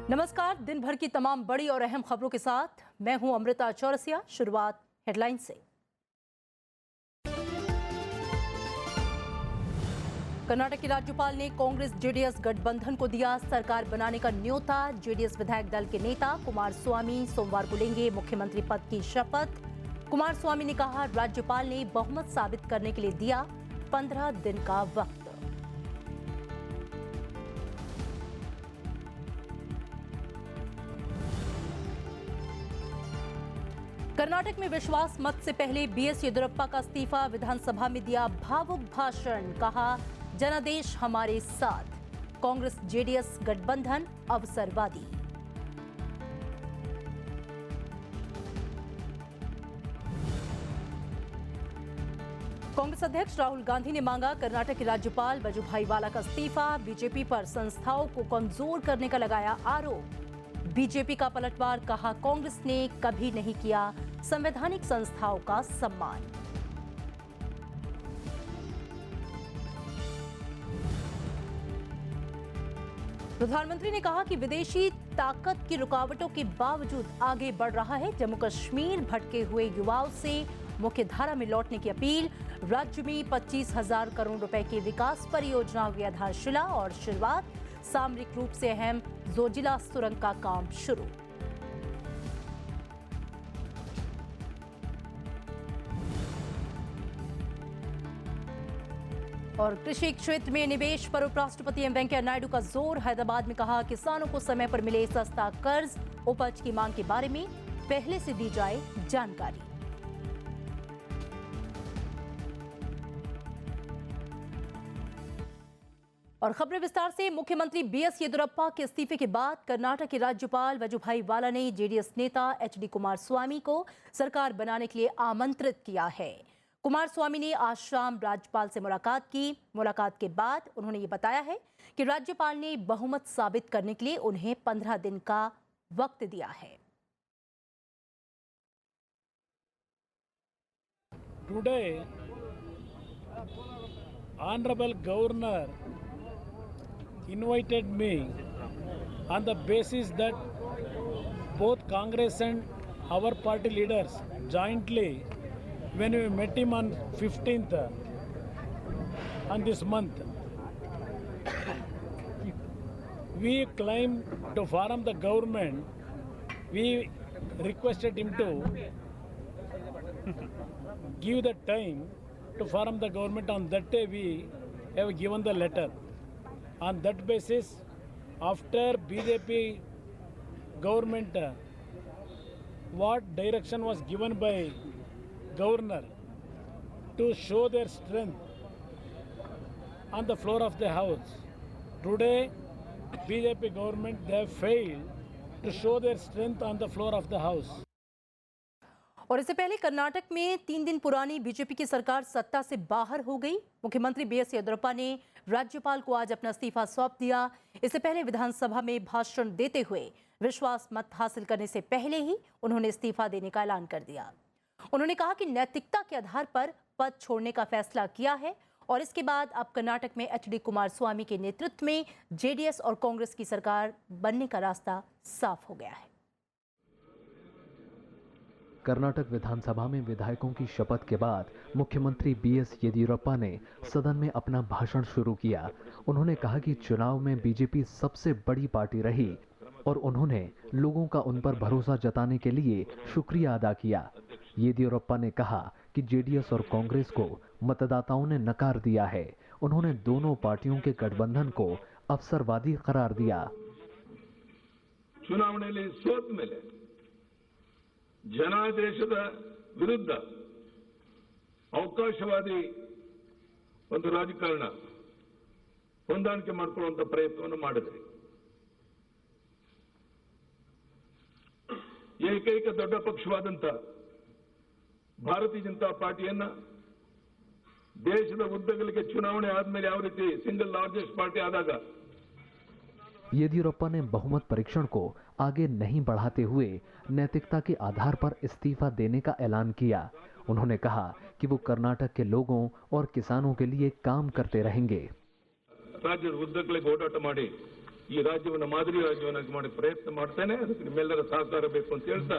नमस्कार, दिन भर की तमाम बड़ी और अहम खबरों के साथ मैं हूं अमृता चौरसिया। शुरुआत हेडलाइन से। कर्नाटक के राज्यपाल ने कांग्रेस जेडीएस गठबंधन को दिया सरकार बनाने का न्योता। जेडीएस विधायक दल के नेता कुमारस्वामी सोमवार को लेंगे मुख्यमंत्री पद की शपथ। कुमारस्वामी ने कहा, राज्यपाल ने बहुमत साबित करने के लिए दिया 15 दिन का वक्त। कर्नाटक में विश्वास मत से पहले बीएस येदियुरप्पा का इस्तीफा। विधानसभा में दिया भावुक भाषण, कहा जनादेश हमारे साथ। कांग्रेस जेडीएस गठबंधन अवसरवादी। कांग्रेस अध्यक्ष राहुल गांधी ने मांगा कर्नाटक के राज्यपाल वजुभाई वाला का इस्तीफा। बीजेपी पर संस्थाओं को कमजोर करने का लगाया आरोप। बीजेपी का पलटवार, कहा कांग्रेस ने कभी नहीं किया संवैधानिक संस्थाओं का सम्मान। प्रधानमंत्री ने कहा कि विदेशी ताकत की रुकावटों के बावजूद आगे बढ़ रहा है। जम्मू कश्मीर भटके हुए युवाओं से मुख्यधारा में लौटने की अपील। राज्य में 25,000 करोड़ रुपए की विकास परियोजनाओं की आधारशिला और शुरुआत। सामरिक रूप से अहम जोजिला सुरंग का काम शुरू। और कृषि क्षेत्र में निवेश पर उपराष्ट्रपति एम वेंकैया नायडू का जोर। हैदराबाद में कहा, किसानों को समय पर मिले सस्ता कर्ज। उपज की मांग के बारे में पहले से दी जाए जानकारी। और खबरें विस्तार से। मुख्यमंत्री बीएस येदियुरप्पा के इस्तीफे के बाद कर्नाटक के राज्यपाल वजुभाई वाला ने जेडीएस नेता एचडी कुमारस्वामी को सरकार बनाने के लिए आमंत्रित किया है। कुमारस्वामी ने आज शाम राज्यपाल से मुलाकात की। मुलाकात के बाद उन्होंने ये बताया है कि राज्यपाल ने बहुमत साबित करने के लिए उन्हें 15 दिन का वक्त दिया है। Today honourable governor invited me on the basis that both Congress and our party leaders jointly, when we met him on 15th on this month, we claimed to form the government. We requested him to give the time to form the government. On that day we have given the letter. On that basis, after BJP government, what direction was given by governor to show their strength on the floor of the house. Today, BJP government, they have failed to show their strength on the floor of the house. और इससे पहले कर्नाटक में 3 दिन पुरानी BJP की सरकार सत्ता से बाहर हो गई। मुख्यमंत्री बीएस येदियुरप्पा ने राज्यपाल को आज अपना इस्तीफा सौंप दिया। इससे पहले विधानसभा में भाषण देते हुए विश्वास मत हासिल करने से पहले ही उन्होंने इस्तीफा देने का ऐलान कर दिया। उन्होंने कहा कि नैतिकता के आधार पर पद छोड़ने का फैसला किया है और इसके बाद अब कर्नाटक में एचडी कुमारस्वामी के नेतृत्व में जेडीएस और कांग्रेस की सरकार बनने का रास्ता साफ हो गया है। कर्नाटक विधानसभा में विधायकों की शपथ के बाद मुख्यमंत्री बीएस येदियुरप्पा ने सदन में अपना भाषण शुरू किया। उन्होंने कहा कि चुनाव में बीजेपी सबसे बड़ी पार्टी रही और उन्होंने लोगों का उन पर भरोसा जताने के लिए शुक्रिया अदा किया। येदियुरप्पा ने कहा कि जेडीएस और कांग्रेस को मतदाताओं ने नकार दिया है। उन्होंने दोनों पार्टियों के गठबंधन को अवसरवादी करार दिया। ಚುನಾವಣೆಯಲ್ಲಿ ಸೋತ ಮೇಲೆ ಜನಾದೇಶದ ವಿರುದ್ಧ ಅವಕಾಶವಾದಿ ಒಂದು ರಾಜಕಾರಣ ಹೊಂದಾಣಿಕೆ ಮಾಡಿಕೊಳ್ಳುವಂತ ಪ್ರಯತ್ನವನ್ನು ಮಾಡಿದ್ರಿ. ಏಕೈಕ ದೊಡ್ಡ ಪಕ್ಷವಾದಂತ ಭಾರತೀಯ ಜನತಾ ಪಾರ್ಟಿಯನ್ನ ದೇಶದ ಉದ್ದಗಲಿಗೆ ಚುನಾವಣೆ ಆದ್ಮೇಲೆ ಯಾವ ರೀತಿ ಸಿಂಗಲ್ लार्जेस्ट पार्टी आದಾಗ येदियुरप्पा ने बहुमत परीक्षण को आगे नहीं बढ़ाते हुए नैतिकता के आधार पर इस्तीफा देने का ऐलान किया। उन्होंने कहा कि वो कर्नाटक के लोगों और किसानों के लिए काम करते रहेंगे। ರಾಜ್ಯದ ಉದ್ದಗಲಿಗೆ ಓಡಾಟ ಮಾಡಿ ಈ ರಾಜ್ಯವನ್ನು ಮಾದರಿ ರಾಜ್ಯವನ್ನಾಗಿ ಮಾಡಿ ಪ್ರಯತ್ನ ಮಾಡ್ತೇನೆ. ಅದಕ್ಕೆ ನಿಮ್ಮೆಲ್ಲರ ಸಹಕಾರ ಬೇಕು ಅಂತ ಹೇಳ್ತಾ,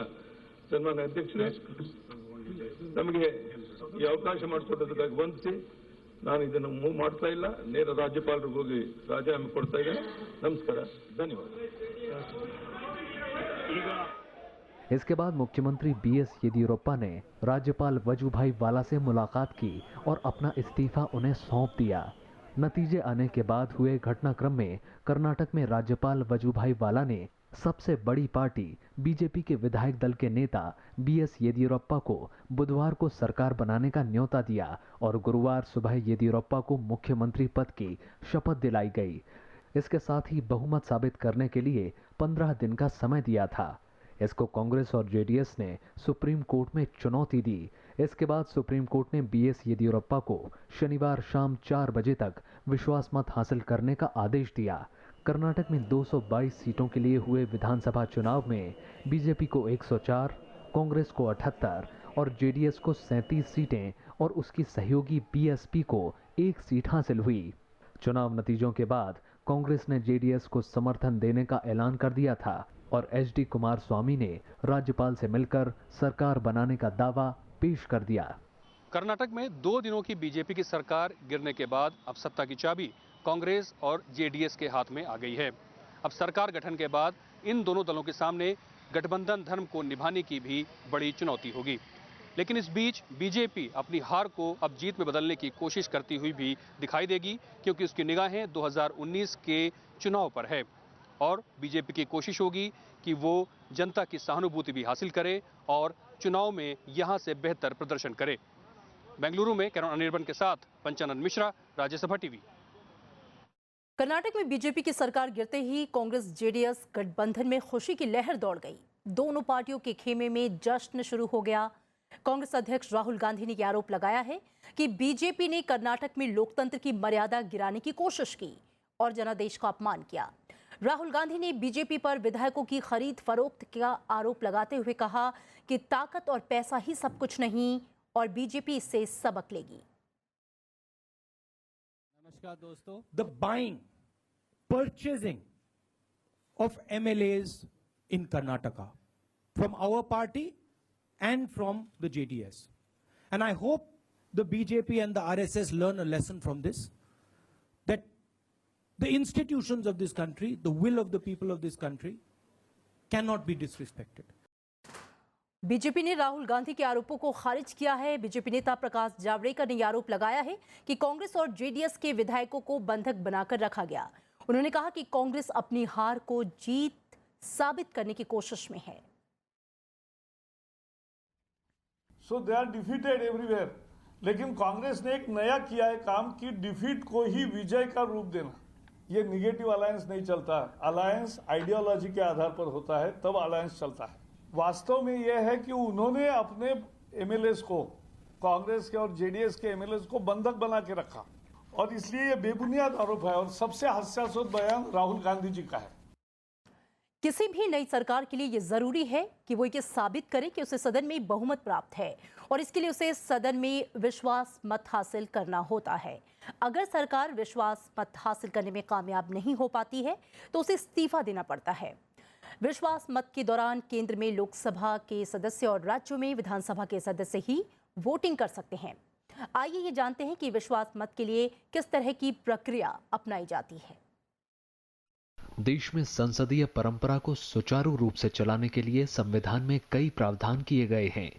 ಸನ್ಮಾನ್ಯ ಅಧ್ಯಕ್ಷರೇ, ನಮಗೆ ಈ ಅವಕಾಶ ಮಾಡಿಕೊಟ್ಟದಕ್ಕಾಗಿ ವಂದಿಸಿ, ನಾನು ಇದನ್ನು ಮೂವ್ ಮಾಡ್ತಾ ಇಲ್ಲ, ನೇರ ರಾಜ್ಯಪಾಲರಿಗೆ ಹೋಗಿ ರಾಜೀನಾಮೆ ಕೊಡ್ತಾ ಇದ್ದೇನೆ. ನಮಸ್ಕಾರ, ಧನ್ಯವಾದ. इसके बाद मुख्यमंत्री बीएस येदियुरप्पा ने राज्यपाल वजुभाई वाला से मुलाकात की और अपना इस्तीफा उन्हें सौंप दिया। नतीजे आने के बाद हुए घटनाक्रम में कर्नाटक में राज्यपाल वजुभाई वाला ने सबसे बड़ी पार्टी बीजेपी के विधायक दल के नेता बीएस येदियुरप्पा को बुधवार को सरकार बनाने का न्योता दिया और गुरुवार सुबह येदियुरप्पा को मुख्यमंत्री पद की शपथ दिलाई गई। इसके साथ ही बहुमत साबित करने के लिए 15 दिन का समय दिया था। इसको कांग्रेस और जेडीएस ने सुप्रीम कोर्ट में चुनौती दी। इसके बाद सुप्रीम कोर्ट ने बीएस येदियुरप्पा को शनिवार शाम 4 बजे तक विश्वास मत हासिल करने का आदेश दिया। कर्नाटक में 222 सीटों के लिए हुए विधानसभा चुनाव में बीजेपी को 104, कांग्रेस को 78 और जेडीएस को 37 सीटें और उसकी सहयोगी बीएसपी को 1 सीट हासिल हुई। चुनाव नतीजों के बाद कांग्रेस ने जेडीएस को समर्थन देने का ऐलान कर दिया था और एचडी कुमारस्वामी ने राज्यपाल से मिलकर सरकार बनाने का दावा पेश कर दिया। कर्नाटक में 2 दिनों की बीजेपी की सरकार गिरने के बाद अब सत्ता की चाबी कांग्रेस और जेडीएस के हाथ में आ गई है। अब सरकार गठन के बाद इन दोनों दलों के सामने गठबंधन धर्म को निभाने की भी बड़ी चुनौती होगी। लेकिन इस बीच बीजेपी अपनी हार को अब जीत में बदलने की कोशिश करती हुई भी दिखाई देगी, क्योंकि उसकी निगाहें 2019 के चुनाव पर है और बीजेपी की कोशिश होगी कि वो जनता की सहानुभूति भी हासिल करे और चुनाव में यहां से बेहतर प्रदर्शन करे। बेंगलुरु में कैरन अनिर्बन के साथ पंचानंद मिश्रा, राज्यसभा टीवी। कर्नाटक में बीजेपी की सरकार गिरते ही कांग्रेस जेडीएस गठबंधन में खुशी की लहर दौड़ गई। दोनों पार्टियों के खेमे में जश्न शुरू हो गया। कांग्रेस अध्यक्ष राहुल गांधी ने यह आरोप लगाया है कि बीजेपी ने कर्नाटक में लोकतंत्र की मर्यादा गिराने की कोशिश की और जनादेश का अपमान किया। राहुल गांधी ने बीजेपी पर विधायकों की खरीद फरोख्त का आरोप लगाते हुए कहा कि ताकत और पैसा ही सब कुछ नहीं और बीजेपी इससे सबक लेगी। नमस्कार दोस्तों। The buying, purchasing of MLAs in Karnataka from our party and from the JDS. And I hope the BJP and the RSS learn a lesson from this, that the institutions of this country, the will of the people of this country cannot be disrespected. BJP ने राहुल गांधी के आरोपों को खारिज किया है। BJP नेता प्रकाश जावड़ेकर ने यह आरोप लगाया है कि कांग्रेस और जेडीएस के विधायकों को बंधक बनाकर रखा गया। उन्होंने कहा कि कांग्रेस अपनी हार को जीत साबित करने की कोशिश में है। सो दे आर डिफीटेड एवरीवेयर। लेकिन कांग्रेस ने एक नया किया है काम कि डिफीट को ही विजय का रूप देना। ये निगेटिव अलायंस नहीं चलता। अलायंस आइडियोलॉजी के आधार पर होता है, तब अलायंस चलता है। वास्तव में यह है कि उन्होंने अपने एमएलएस को, कांग्रेस के और जेडीएस के एमएलएस को बंधक बना के रखा और इसलिए ये बेबुनियाद आरोप है और सबसे हास्यास्पद बयान राहुल गांधी जी का है। किसी भी नई सरकार के लिए यह जरूरी है कि वो ये साबित करे कि उसे सदन में बहुमत प्राप्त है और इसके लिए उसे सदन में विश्वास मत हासिल करना होता है। अगर सरकार विश्वास मत हासिल करने में कामयाब नहीं हो पाती है तो उसे इस्तीफा देना पड़ता है। विश्वास मत के दौरान केंद्र में लोकसभा के सदस्य और राज्यों में विधानसभा के सदस्य ही वोटिंग कर सकते हैं। आइए ये जानते हैं कि विश्वास मत के लिए किस तरह की प्रक्रिया अपनाई जाती है। देश में संसदीय परंपरा को सुचारू रूप से चलाने के लिए संविधान में कई प्रावधान किए गए हैं।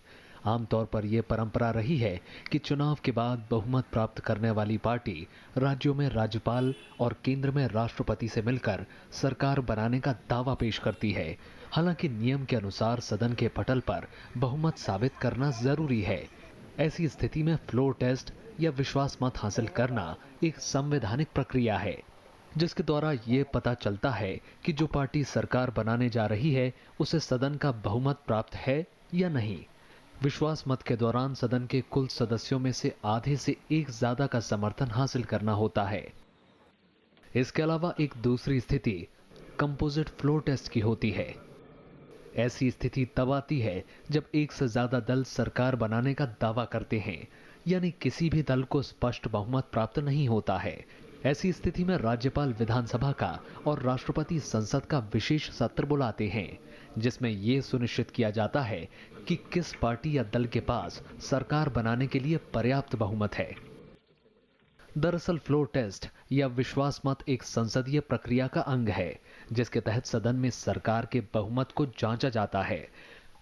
आमतौर पर यह परंपरा रही है कि चुनाव के बाद बहुमत प्राप्त करने वाली पार्टी राज्यों में राज्यपाल और केंद्र में राष्ट्रपति से मिलकर सरकार बनाने का दावा पेश करती है। हालांकि नियम के अनुसार सदन के पटल पर बहुमत साबित करना जरूरी है। ऐसी स्थिति में फ्लोर टेस्ट या विश्वास मत हासिल करना एक संवैधानिक प्रक्रिया है, जिसके द्वारा ये पता चलता है कि जो पार्टी सरकार बनाने जा रही है उसे सदन का बहुमत प्राप्त है या नहीं। विश्वास मत के दौरान सदन के कुल सदस्यों में से आधे से एक ज्यादा का समर्थन हासिल करना होता है। इसके अलावा एक दूसरी स्थिति कंपोजिट फ्लोर टेस्ट की होती है। ऐसी स्थिति तब आती है जब एक से ज्यादा दल सरकार बनाने का दावा करते हैं, यानी किसी भी दल को स्पष्ट बहुमत प्राप्त नहीं होता है। ऐसी स्थिति में राज्यपाल विधानसभा का और राष्ट्रपति संसद का विशेष सत्र बुलाते हैं, जिसमें यह सुनिश्चित किया जाता है कि किस पार्टी या दल के पास सरकार बनाने के लिए पर्याप्त बहुमत है। दरअसल फ्लोर टेस्ट या विश्वास मत एक संसदीय प्रक्रिया का अंग है, जिसके तहत सदन में सरकार के बहुमत को जांचा जाता है।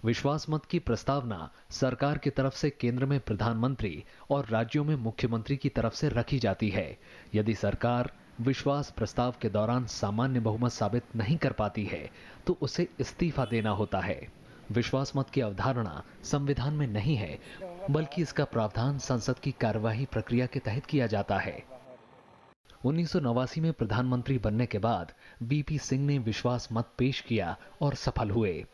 विश्वास मत की प्रस्तावना सरकार की तरफ से केंद्र में प्रधानमंत्री और राज्यों में मुख्यमंत्री की तरफ से रखी जाती है। यदि सरकार विश्वास प्रस्ताव के दौरान सामान्य बहुमत साबित नहीं कर पाती है तो उसे इस्तीफा देना होता है। विश्वास मत की अवधारणा संविधान में नहीं है, बल्कि इसका प्रावधान संसद की कार्यवाही प्रक्रिया के तहत किया जाता है। 1989 में प्रधानमंत्री बनने के बाद बीपी सिंह ने विश्वास मत पेश किया और सफल हुए।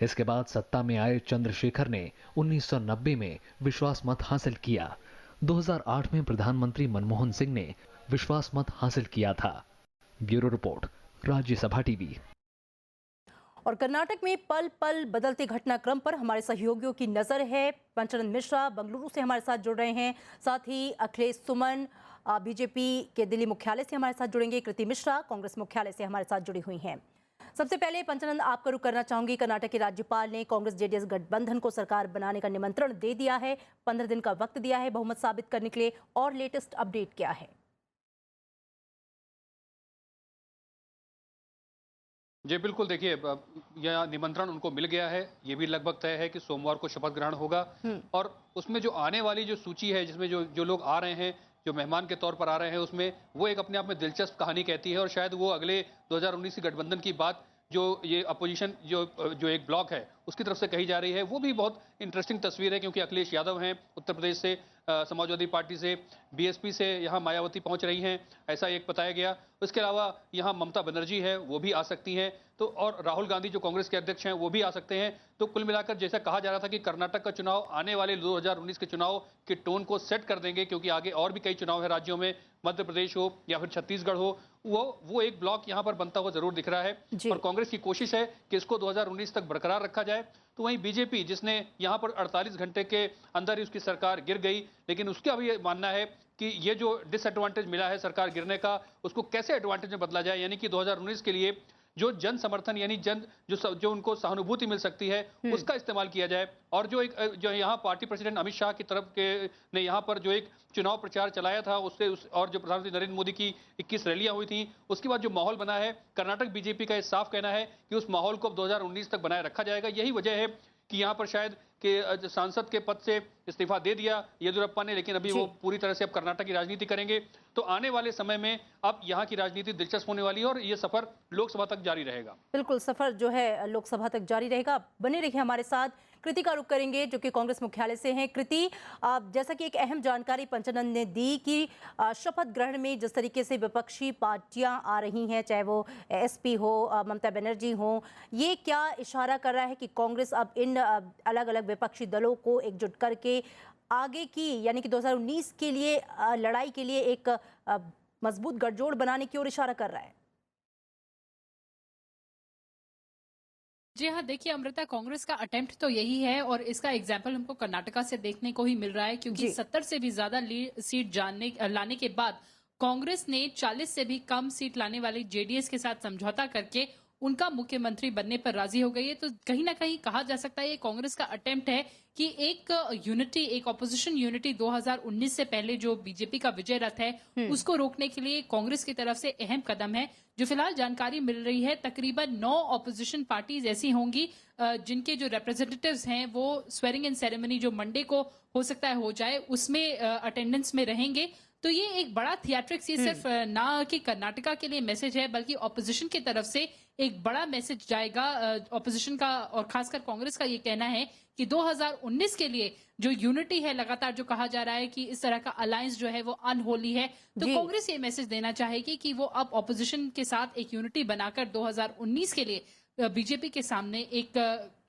इसके बाद सत्ता में आए चंद्रशेखर ने 1990 में विश्वास मत हासिल किया। 2008 में प्रधानमंत्री मनमोहन सिंह ने विश्वास मत हासिल किया था। Bureau report, Rajya Sabha TV. और कर्नाटक में पल पल बदलते घटनाक्रम पर हमारे सहयोगियों की नजर है। पंचानंद मिश्रा बेंगलुरु से हमारे साथ जुड़ रहे हैं, साथ ही अखिलेश सुमन बीजेपी के दिल्ली मुख्यालय से हमारे साथ जुड़ेंगे, कृति मिश्रा कांग्रेस मुख्यालय से हमारे साथ जुड़ी हुई हैं। सबसे पहले पंचानंद, आपका रुख करना चाहूंगी। कर्नाटक के राज्यपाल ने कांग्रेस जेडीएस गठबंधन को सरकार बनाने का निमंत्रण दे दिया है, 15 दिन का वक्त दिया है बहुमत साबित करने के लिए, और लेटेस्ट अपडेट क्या है? जी बिल्कुल, देखिए यह निमंत्रण उनको मिल गया है। ये भी लगभग तय है कि सोमवार को शपथ ग्रहण होगा और उसमें जो आने वाली जो सूची है, जिसमें जो लोग आ रहे हैं, जो मेहमान के तौर पर आ रहे हैं, उसमें वो एक अपने आप में दिलचस्प कहानी कहती है। और शायद वो अगले 2019 की गठबंधन की बात जो ये अपोजिशन जो एक ब्लॉक है उसकी तरफ से कही जा रही है, वो भी बहुत इंटरेस्टिंग तस्वीर है। क्योंकि अखिलेश यादव हैं उत्तर प्रदेश से, समाजवादी पार्टी से, बीएसपी से यहाँ मायावती पहुंच रही हैं, ऐसा एक बताया गया। उसके अलावा यहाँ ममता बनर्जी है, वो भी आ सकती हैं, तो और राहुल गांधी जो कांग्रेस के अध्यक्ष हैं वो भी आ सकते हैं। तो कुल मिलाकर जैसा कहा जा रहा था कि कर्नाटक का चुनाव आने वाले 2019 के चुनाव के टोन को सेट कर देंगे, क्योंकि आगे और भी कई चुनाव है राज्यों में, मध्य प्रदेश हो या फिर छत्तीसगढ़ हो, वो एक ब्लॉक यहाँ पर बनता हुआ जरूर दिख रहा है। और कांग्रेस की कोशिश है कि इसको 2019 तक बरकरार रखा जाए। तो वहीं बीजेपी, जिसने यहाँ पर 48 घंटे के अंदर ही उसकी सरकार गिर गई, लेकिन उसका भी ये मानना है कि ये जो डिसएडवांटेज मिला है सरकार गिरने का, उसको कैसे एडवांटेज में बदला जाए। यानी कि 2019 के लिए जो जन समर्थन, यानी जो उनको सहानुभूति मिल सकती है, उसका इस्तेमाल किया जाए। और जो यहाँ पार्टी प्रेसिडेंट अमित शाह की तरफ के ने यहाँ पर जो एक चुनाव प्रचार चलाया था, और जो प्रधानमंत्री नरेंद्र मोदी की 21 रैलियां हुई थी, उसके बाद जो माहौल बना है, कर्नाटक बीजेपी का ये साफ कहना है कि उस माहौल को अब 2019 तक बनाए रखा जाएगा। यही वजह है कि यहाँ पर शायद कि सांसद के पद से इस्तीफा दे दिया येदियुरप्पा ने, लेकिन अभी वो पूरी तरह से अब कर्नाटक की राजनीति करेंगे। तो आने वाले समय में अब यहाँ की राजनीति दिलचस्प होने वाली है और ये सफर लोकसभा तक जारी रहेगा। बिल्कुल, सफर जो है लोकसभा तक जारी रहेगा। बने रहिए हमारे साथ। कृति का रुख करेंगे जो कि कांग्रेस मुख्यालय से हैं। कृति, जैसा कि एक अहम जानकारी पंचानंद ने दी कि शपथ ग्रहण में जिस तरीके से विपक्षी पार्टियां आ रही हैं, चाहे वो एसपी हो, ममता बनर्जी हो, ये क्या इशारा कर रहा है कि कांग्रेस अब इन अलग अलग विपक्षी दलों को एकजुट करके आगे की, यानी कि 2019 के लिए लड़ाई के लिए एक मजबूत गठजोड़ बनाने की ओर इशारा कर रहा है? जी हाँ, देखिए अमृता, कांग्रेस का अटेम्प्ट तो यही है और इसका एग्जाम्पल हमको कर्नाटका से देखने को ही मिल रहा है, क्योंकि 70 से भी ज्यादा सीट लाने के बाद कांग्रेस ने 40 से भी कम सीट लाने वाली जेडीएस के साथ समझौता करके उनका मुख्यमंत्री बनने पर राजी हो गई है। तो कहीं ना कहीं कहा जा सकता है ये कांग्रेस का अटेम्प्ट है कि एक यूनिटी, एक ऑपोजिशन यूनिटी 2019 से पहले जो बीजेपी का विजय रथ है उसको रोकने के लिए कांग्रेस की तरफ से अहम कदम है। जो फिलहाल जानकारी मिल रही है, तकरीबन 9 ऑपोजिशन पार्टीज ऐसी होंगी जिनके जो रिप्रेजेंटेटिव्स हैं वो स्वेरिंग इन सेरेमनी जो मंडे को हो सकता है हो जाए, उसमें अटेंडेंस में रहेंगे। तो ये एक बड़ा थिएट्रिक्स, ये सिर्फ ना कि कर्नाटका के लिए मैसेज है, बल्कि ऑपोजिशन की तरफ से एक बड़ा मैसेज जाएगा ऑपोजिशन का। और खासकर कांग्रेस का ये कहना है कि 2019 के लिए जो यूनिटी है, लगातार जो कहा जा रहा है कि इस तरह का अलायंस जो है वो अनहोली है, तो कांग्रेस ये मैसेज देना चाहेगी कि वो अब ऑपोजिशन के साथ एक यूनिटी बनाकर 2019 के लिए बीजेपी के सामने एक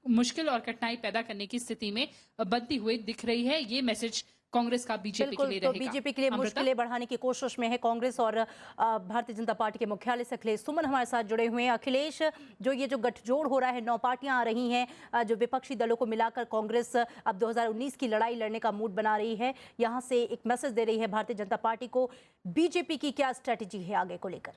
मुश्किल और कठिनाई पैदा करने की स्थिति में बनती हुई दिख रही है। ये मैसेज कांग्रेस का बीजेपी के लिए बिल्कुल, तो रहेगा। बीजेपी के लिए अमृता? मुश्किलें बढ़ाने की कोशिश में है कांग्रेस और भारतीय जनता पार्टी के मुख्यालय से अखिलेश सुमन हमारे साथ जुड़े हुए हैं। अखिलेश, जो ये जो गठजोड़ हो रहा है, 9 पार्टियां आ रही हैं, जो विपक्षी दलों को मिलाकर कांग्रेस अब 2019 की लड़ाई लड़ने का मूड बना रही है, यहां से एक मैसेज दे रही है भारतीय जनता पार्टी को। बीजेपी की क्या स्ट्रैटेजी है आगे को लेकर?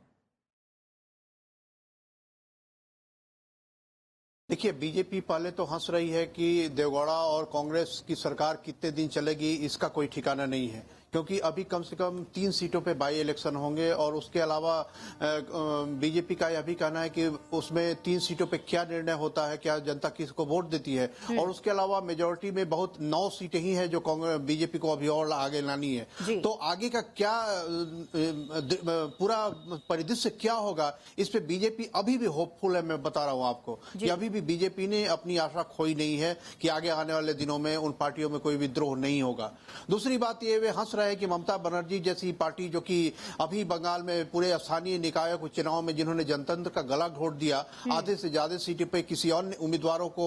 देखिए, बीजेपी पहले तो हंस रही है कि देवगौड़ा और कांग्रेस की सरकार कितने दिन चलेगी, इसका कोई ठिकाना नहीं है, क्योंकि अभी कम से कम 3 सीटों पे बाई इलेक्शन होंगे और उसके अलावा बीजेपी का यह भी कहना है कि उसमें 3 सीटों पे क्या निर्णय होता है, क्या जनता किसको वोट देती है, और उसके अलावा मेजोरिटी में बहुत 9 सीटें ही हैं जो बीजेपी को अभी और आगे लानी है। तो आगे का क्या पूरा परिदृश्य क्या होगा, इस पे बीजेपी अभी भी होपफुल है। मैं बता रहा हूं आपको कि अभी भी बीजेपी ने अपनी आशा खोई नहीं है कि आगे आने वाले दिनों में उन पार्टियों में कोई विद्रोह नहीं होगा। दूसरी बात ये, वे हंस है कि ममता बनर्जी जैसी पार्टी, जो कि अभी बंगाल में पूरे स्थानीय निकायों के चुनाव में जिन्होंने जनतंत्र का गला घोट दिया, आधे से ज्यादा सीटों पे किसी और उम्मीदवारों को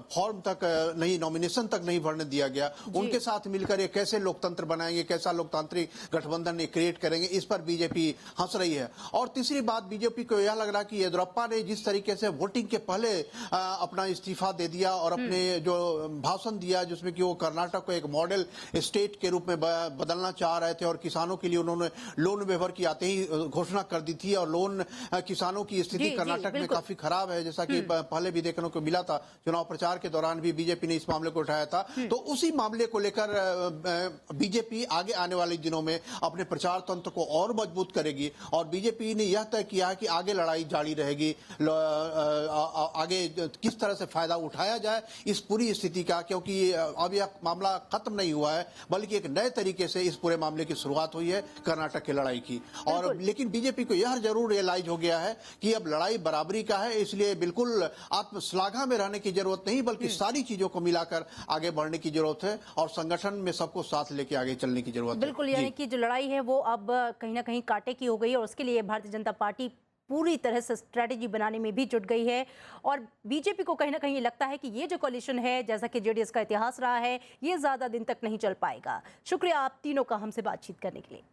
फॉर्म तक नहीं, नॉमिनेशन तक नहीं भरने दिया गया, उनके साथ मिलकर ये कैसे लोकतंत्र बनाएंगे, कैसा लोकतांत्रिक गठबंधन ये क्रिएट करेंगे, इस पर बीजेपी हंस रही है। और तीसरी बात, बीजेपी को यह लग रहा कि येदियुरप्पा ने जिस तरीके से वोटिंग के पहले अपना इस्तीफा दे दिया और अपने जो भाषण दिया जिसमें कि वो कर्नाटक को एक मॉडल स्टेट के रूप में बदलना चाह रहे थे और किसानों के लिए उन्होंने लोन वेवर की आते ही घोषणा कर दी थी, और लोन किसानों की स्थिति कर्नाटक में काफी खराब है, जैसा कि पहले भी देखने को मिला था। चुनाव प्रचार के दौरान भी बीजेपी ने इस मामले को उठाया था। तो उसी मामले को लेकर बीजेपी आगे आने वाले दिनों में अपने प्रचार तंत्र को और मजबूत करेगी और बीजेपी ने यह तय किया है कि आगे लड़ाई जारी रहेगी, आगे किस तरह से फायदा उठाया जाए इस पूरी स्थिति का, क्योंकि अब यह मामला खत्म नहीं हुआ है, बल्कि एक नए तरीके से इस पूरे मामले की शुरुआत हुई है कर्नाटक की लड़ाई की। और लेकिन बीजेपी को यह जरूर रियलाइज हो गया है कि अब लड़ाई बराबरी का है, इसलिए बिल्कुल आत्मश्लाघा में रहने की जरूरत नहीं, बल्कि सारी चीजों को मिलाकर आगे बढ़ने की जरूरत है और संगठन में सबको साथ लेके आगे चलने की जरूरत है। बिल्कुल, यानी कि जो लड़ाई है वो अब कहीं ना कहीं कांटे की हो गई और उसके लिए भारतीय जनता पार्टी पूरी तरह से स्ट्रेटेजी बनाने में भी जुट गई है। और बीजेपी को कहीं ना कहीं लगता है कि ये जो कोलिशन है, जैसा कि जेडीएस का इतिहास रहा है, ये ज्यादा दिन तक नहीं चल पाएगा। शुक्रिया आप तीनों का हमसे बातचीत करने के लिए।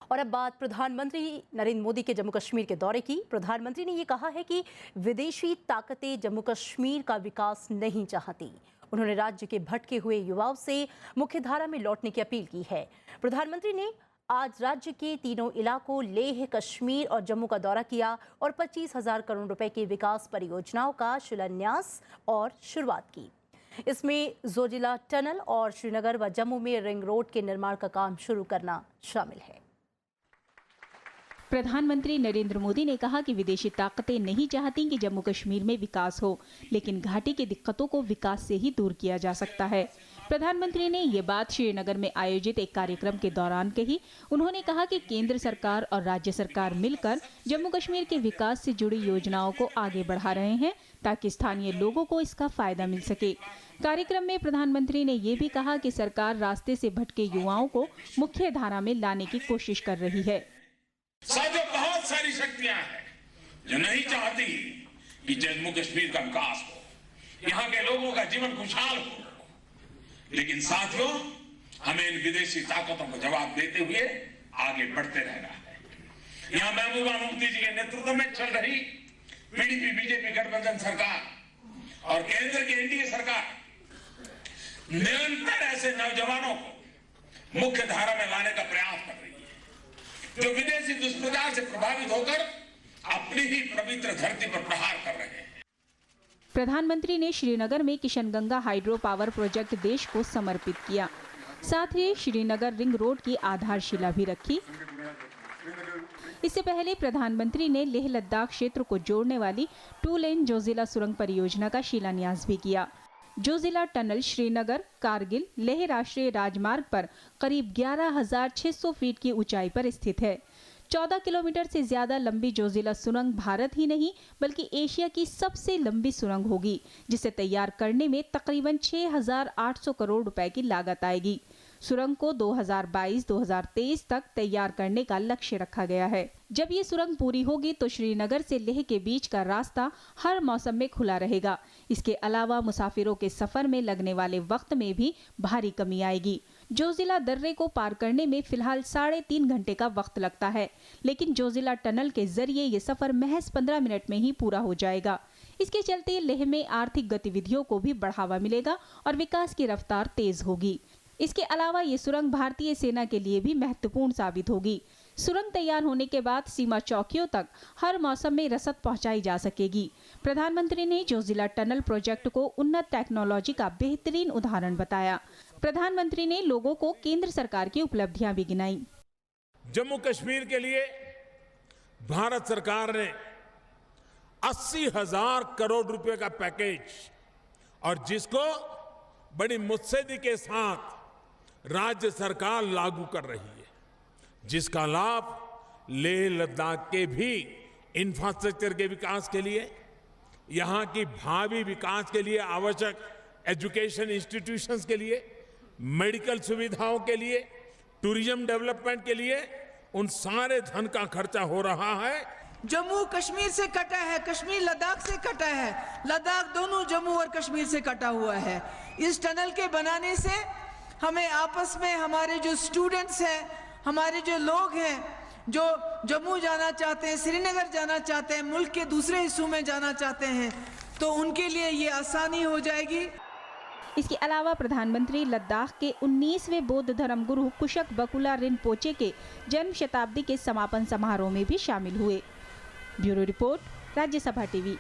और अब बात प्रधानमंत्री नरेंद्र मोदी के जम्मू कश्मीर के दौरे की। प्रधानमंत्री ने ये कहा है कि विदेशी ताकतें जम्मू कश्मीर का विकास नहीं चाहती। उन्होंने राज्य के भटके हुए युवाओं से मुख्यधारा में लौटने की अपील की है। प्रधानमंत्री ने आज राज्य के तीनों इलाकों लेह, कश्मीर और जम्मू का दौरा किया और 25,000 करोड़ रुपए की विकास परियोजनाओं का शिलान्यास और शुरुआत की। इसमें जोजिला टनल और श्रीनगर व जम्मू में रिंग रोड के निर्माण का काम शुरू करना शामिल है। प्रधानमंत्री नरेंद्र मोदी ने कहा कि विदेशी ताकतें नहीं चाहती कि जम्मू कश्मीर में विकास हो, लेकिन घाटी की दिक्कतों को विकास से ही दूर किया जा सकता है। प्रधानमंत्री ने ये बात श्रीनगर में आयोजित एक कार्यक्रम के दौरान कही। उन्होंने कहा कि केंद्र सरकार और राज्य सरकार मिलकर जम्मू कश्मीर के विकास से जुड़ी योजनाओं को आगे बढ़ा रहे हैं ताकि स्थानीय लोगों को इसका फायदा मिल सके। कार्यक्रम में प्रधानमंत्री ने ये भी कहा कि सरकार रास्ते से भटके युवाओं को मुख्य धारा में लाने की कोशिश कर रही है। साथियों, बहुत सारी शक्तियां हैं जो नहीं चाहती कि जम्मू कश्मीर का विकास हो, यहाँ के लोगों का जीवन खुशहाल हो, लेकिन साथियों, हमें इन विदेशी ताकतों को जवाब देते हुए आगे बढ़ते रहना है। यहाँ महबूबा मुफ्ती जी के नेतृत्व में चल रही पीडीपी बीजेपी गठबंधन सरकार और केंद्र की एनडीए सरकार निरंतर ऐसे नौजवानों को मुख्य धारा में लाने का प्रयास कर रही है जो विदेशी दुष्प्रचार से प्रभावित होकर अपनी ही पवित्र धरती पर प्रहार कर रहे हैं। प्रधानमंत्री ने श्रीनगर में किशनगंगा हाइड्रो पावर प्रोजेक्ट देश को समर्पित किया। साथ ही श्रीनगर रिंग रोड की आधारशिला भी रखी। इससे पहले प्रधानमंत्री ने लेह लद्दाख क्षेत्र को जोड़ने वाली 2 लेन जोजिला सुरंग परियोजना का शिलान्यास भी किया। जोजिला टनल श्रीनगर कारगिल लेह राष्ट्रीय राजमार्ग पर करीब 11,600 फीट की ऊंचाई पर स्थित है। 14 किलोमीटर से ज्यादा लंबी जोजिला सुरंग भारत ही नहीं बल्कि एशिया की सबसे लंबी सुरंग होगी, जिसे तैयार करने में तकरीबन 6,800 करोड़ रुपए की लागत आएगी। सुरंग को 2022-2023 तक तैयार करने का लक्ष्य रखा गया है। जब ये सुरंग पूरी होगी तो श्रीनगर से लेह के बीच का रास्ता हर मौसम में खुला रहेगा। इसके अलावा मुसाफिरों के सफर में लगने वाले वक्त में भी भारी कमी आएगी। जोजिला दर्रे को पार करने में फिलहाल 3.5 घंटे का वक्त लगता है, लेकिन जोजिला टनल के जरिए ये सफर महज 15 मिनट में ही पूरा हो जाएगा। इसके चलते लेह में आर्थिक गतिविधियों को भी बढ़ावा मिलेगा और विकास की रफ्तार तेज होगी। इसके अलावा ये सुरंग भारतीय सेना के लिए भी महत्वपूर्ण साबित होगी। सुरंग तैयार होने के बाद सीमा चौकियों तक हर मौसम में रसद पहुंचाई जा सकेगी। प्रधानमंत्री ने जोजिला टनल प्रोजेक्ट को उन्नत टेक्नोलॉजी का बेहतरीन उदाहरण बताया। प्रधानमंत्री ने लोगों को केंद्र सरकार की उपलब्धियां भी गिनाई। जम्मू कश्मीर के लिए भारत सरकार ने 80,000 करोड़ रुपए का पैकेज और जिसको बड़ी मुस्तैदी के साथ राज्य सरकार लागू कर रही है, जिसका लाभ लेह लद्दाख के भी इंफ्रास्ट्रक्चर के विकास के लिए, यहां की भावी विकास के लिए आवश्यक एजुकेशन इंस्टीट्यूशंस के लिए, मेडिकल सुविधाओं के लिए, टूरिज्म डेवलपमेंट के लिए उन सारे धन का खर्चा हो रहा है। जम्मू कश्मीर से कटा है, कश्मीर लद्दाख से कटा है, लद्दाख दोनों जम्मू और कश्मीर से कटा हुआ है। इस टनल के बनाने से हमें आपस में हमारे जो स्टूडेंट्स हैं, हमारे जो लोग हैं जो जम्मू जाना चाहते हैं, श्रीनगर जाना चाहते हैं, मुल्क के दूसरे हिस्सों में जाना चाहते हैं, तो उनके लिए ये आसानी हो जाएगी। इसके अलावा प्रधानमंत्री लद्दाख के 19वें बौद्ध धर्म गुरु कुशक बकुला रिनपोचे के जन्म शताब्दी के समापन समारोह में भी शामिल हुए। Bureau report, Rajya Sabha TV.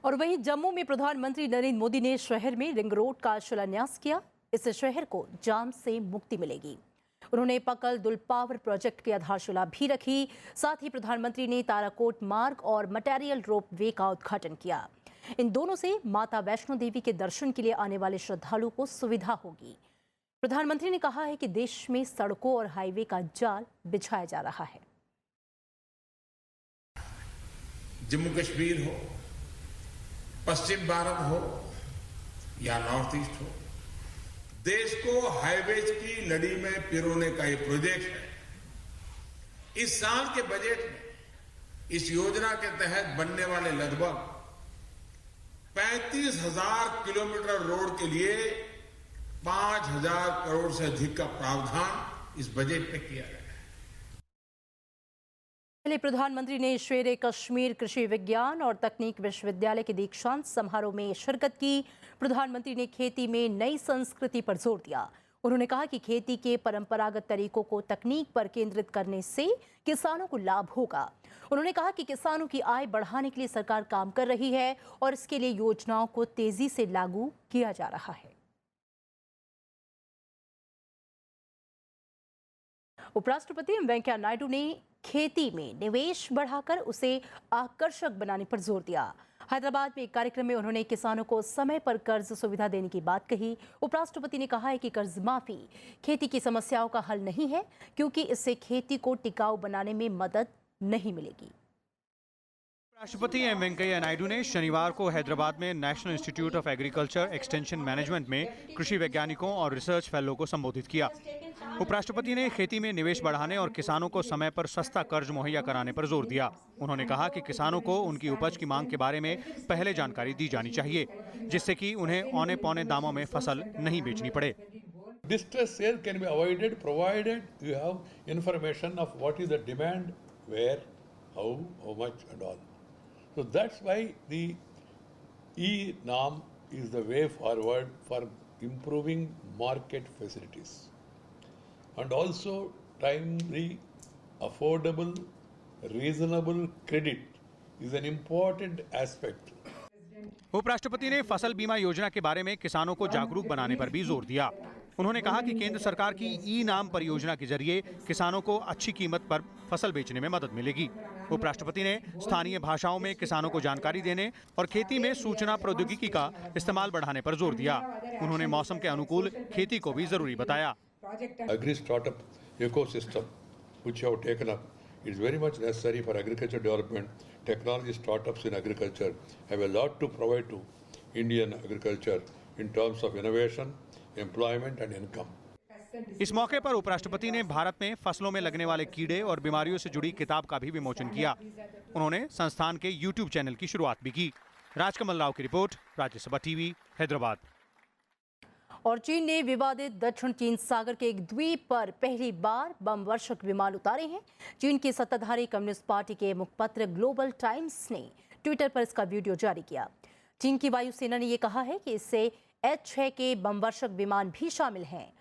और वहीं जम्मू में प्रधानमंत्री नरेंद्र मोदी ने शहर में रिंग रोड का शिलान्यास किया। इससे शहर को जाम से मुक्ति मिलेगी। उन्होंने पकल दुल पावर प्रोजेक्ट की आधारशिला भी रखी। साथ ही प्रधानमंत्री ने ताराकोट मार्ग और मटेरियल रोप वे का उद्घाटन किया। इन दोनों से माता वैष्णो देवी के दर्शन के लिए आने वाले श्रद्धालुओं को सुविधा होगी। प्रधानमंत्री ने कहा है कि देश में सड़कों और हाईवे का जाल बिछाया जा रहा है। जम्मू कश्मीर हो, पश्चिम भारत हो या नॉर्थ ईस्ट हो, देश को हाईवेज की लड़ी में पिरोने का ये प्रोजेक्ट है। इस साल के बजट में इस योजना के तहत बनने वाले लगभग 35,000 किलोमीटर रोड के लिए 5,000 करोड़ से अधिक का प्रावधान इस बजट में किया गया है। पहले प्रधानमंत्री ने शेर कश्मीर कृषि विज्ञान और तकनीक विश्वविद्यालय के दीक्षांत समारोह में शिरकत की। प्रधानमंत्री ने खेती में नई संस्कृति पर जोर दिया। उन्होंने कहा कि खेती के परंपरागत तरीकों को तकनीक पर केंद्रित करने से किसानों को लाभ होगा। उन्होंने कहा कि किसानों की आय बढ़ाने के लिए सरकार काम कर रही है और इसके लिए योजनाओं को तेजी से लागू किया जा रहा है। उपराष्ट्रपति एम वेंकैया नायडू ने खेती में निवेश बढ़ाकर उसे आकर्षक बनाने पर जोर दिया। हैदराबाद में एक कार्यक्रम में उन्होंने किसानों को समय पर कर्ज सुविधा देने की बात कही। उपराष्ट्रपति ने कहा है कि कर्ज माफी खेती की समस्याओं का हल नहीं है, क्योंकि इससे खेती को टिकाऊ बनाने में मदद नहीं मिलेगी। राष्ट्रपति एम वेंकैया नायडू ने शनिवार को हैदराबाद में national institute of agriculture extension management में कृषि वैज्ञानिकों और रिसर्च फेलो को संबोधित किया। उपराष्ट्रपति ने खेती में निवेश बढ़ाने और किसानों को समय पर सस्ता कर्ज मुहैया कराने पर जोर दिया। उन्होंने कहा कि किसानों को उनकी उपज की मांग के बारे में पहले जानकारी दी जानी चाहिए, जिससे कि उन्हें औने पौने दामों में फसल नहीं बेचनी पड़े। Distress sale can be avoided provided you have information of what is the demand, where, how much and all. So that's why the e-NAM is the way forward for improving market facilities. And also timely, affordable, reasonable credit is an important aspect. उपराष्ट्रपति ने फसल बीमा योजना के बारे में किसानों को जागरूक बनाने पर भी जोर दिया। उन्होंने कहा कि केंद्र सरकार की ई-नाम परियोजना के जरिए किसानों को अच्छी कीमत पर फसल बेचने में मदद मिलेगी। उपराष्ट्रपति ने स्थानीय भाषाओं में किसानों को जानकारी देने और खेती में सूचना प्रौद्योगिकी का इस्तेमाल बढ़ाने पर जोर दिया। उन्होंने मौसम के अनुकूल खेती को भी जरूरी बताया। Agri startup ecosystem which you have taken up is very much necessary for agriculture development. Technology startups in agriculture have a lot to provide to Indian agriculture in terms of innovation employment and income. इस मौके पर उपराष्ट्रपति ने भारत में फसलों में लगने वाले कीड़े और बीमारियों से जुड़ी किताब का भी विमोचन किया। उन्होंने संस्थान के YouTube चैनल की शुरुआत भी की। राजकमल राव की रिपोर्ट, राज्यसभा टीवी, हैदराबाद। और चीन ने विवादित दक्षिण चीन सागर के एक द्वीप पर पहली बार बम वर्षक विमान उतारे हैं। चीन की सत्ताधारी कम्युनिस्ट पार्टी के मुखपत्र ग्लोबल टाइम्स ने ट्विटर पर इसका वीडियो जारी किया। चीन की वायुसेना ने यह कहा है कि इससे H-6 के बम वर्षक विमान भी शामिल हैं।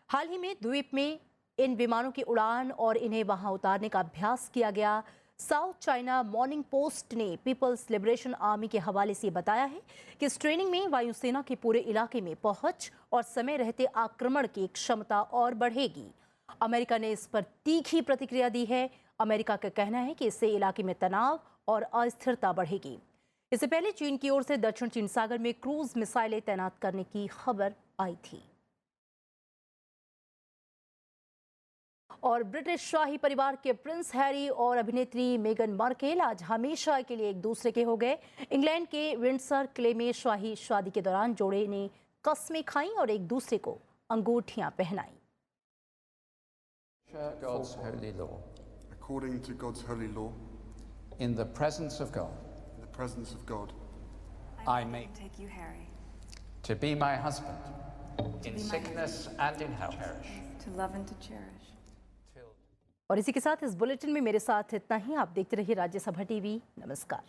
हाल ही में द्वीप में इन विमानों की उड़ान और इन्हें वहां उतारने का अभ्यास किया गया। साउथ चाइना मॉर्निंग पोस्ट ने पीपल्स लिबरेशन आर्मी के हवाले से बताया है कि इस ट्रेनिंग में वायुसेना के पूरे इलाके में पहुंच और समय रहते आक्रमण की क्षमता और बढ़ेगी। अमेरिका ने इस पर तीखी प्रतिक्रिया दी है। अमेरिका का कहना है कि इससे इलाके में तनाव और अस्थिरता बढ़ेगी। इससे पहले चीन की ओर से दक्षिण चीन सागर में क्रूज मिसाइलें तैनात करने की खबर आई थी। और ब्रिटिश शाही परिवार के प्रिंस हैरी और अभिनेत्री मेगन मार्केल आज हमेशा के लिए एक दूसरे के हो गए। इंग्लैंड के विंडसर किले में शाही शादी के दौरान जोड़े ने कस्में खाई और एक दूसरे को अंगूठियां पहनाई। God's holy law. According to God's holy law. In the presence of God. In the presence of God. I take you, Harry. To be my husband. In sickness and in health. To love and to cherish. और इसी के साथ इस bulletin में मेरे साथ इतना ही। आप देखते रहिए राज्यसभा टीवी। नमस्कार।